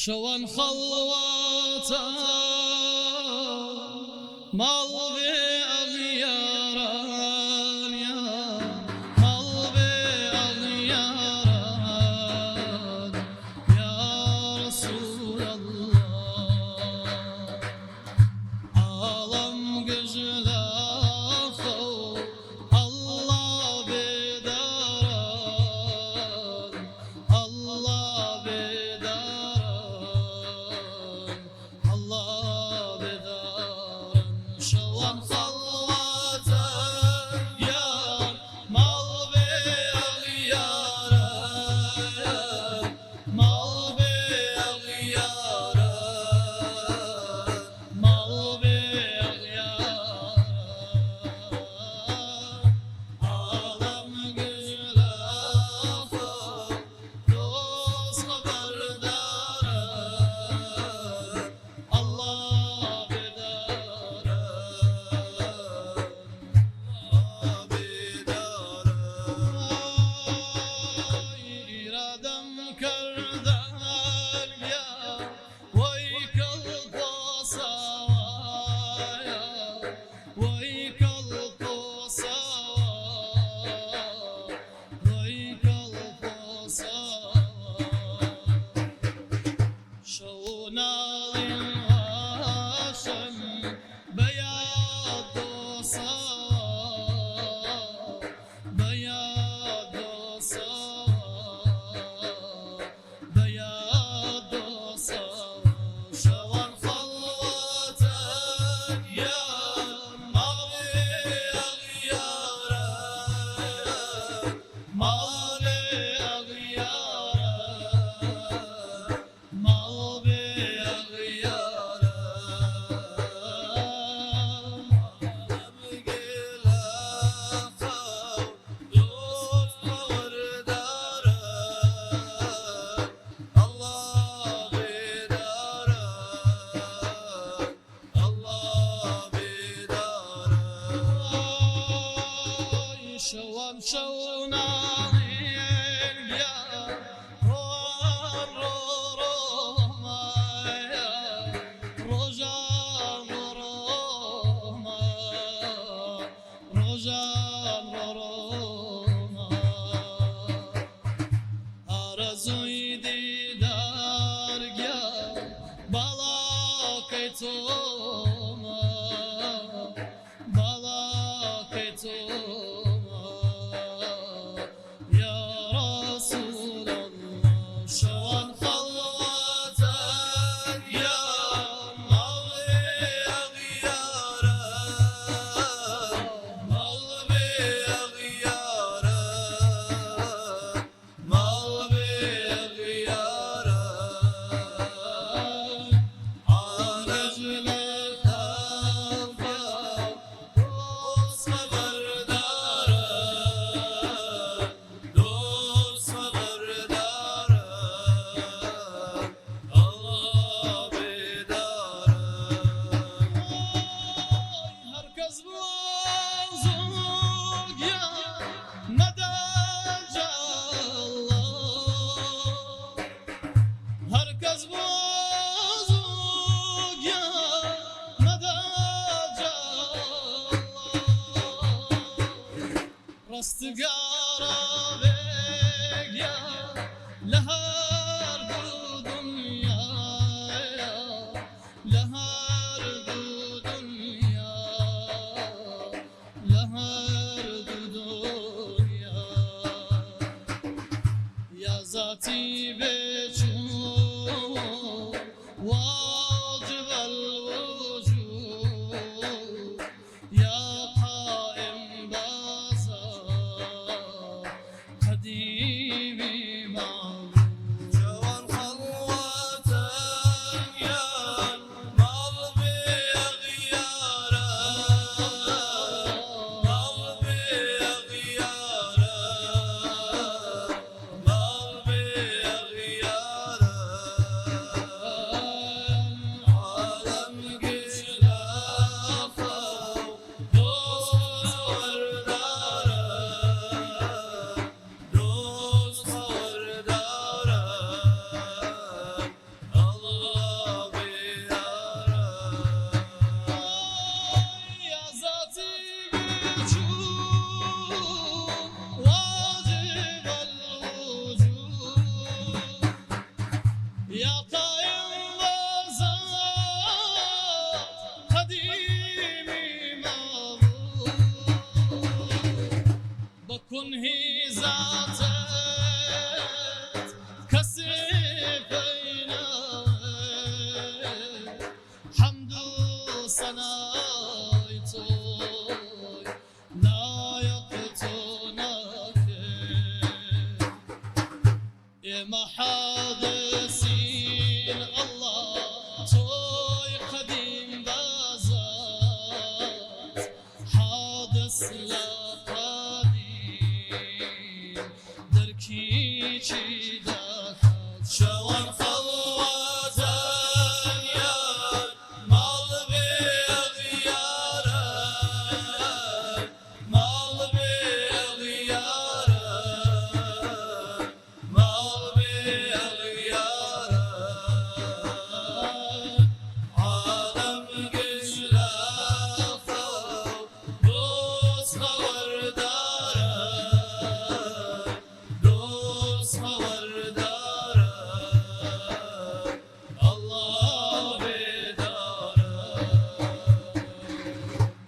شوان خلوتا مال به اغیاران یا مال به اغیاران یا رسول الله عالم گجلا خو الله بداران الله بداران الله بداران شوان خلوتا یا مال به اغیاران مال به اغیاران مال به اغیاران عالم گجلا خو دوست خبر دارن الله بدارن الله بدارن ایرادم کردن یا وای کل قصایا وای کل قصایا وای کل قصایا شونا الهاشم بياض صار بياض صار بياض صار شوان خلوتا يا مالي أغيارا مالي أغيارا مال به اغیاران عالم گلا خو دوست خبر دارن الله بدارن الله بدارن شوام شونا یا آرزوی دیدار گیا بالاکی تو بالاکی تو یا رسول الله شوان خلوتا یا مال اغیاران مال به اغیاران مال به اغیاران آرزو خلفا دوست خبر دارن دوست خبر دارن الله بدارن herkes bozuk ya Medallah herkes bozuk ya Medallah rastgara beg ya لهر دو دنیا لهر دو دنیا لهر دو دنیا یا ذاتی بچون واجب الوجود یا قائم بازا قدیمی معبود يا قائم وزاد قديمي معبود بكن هي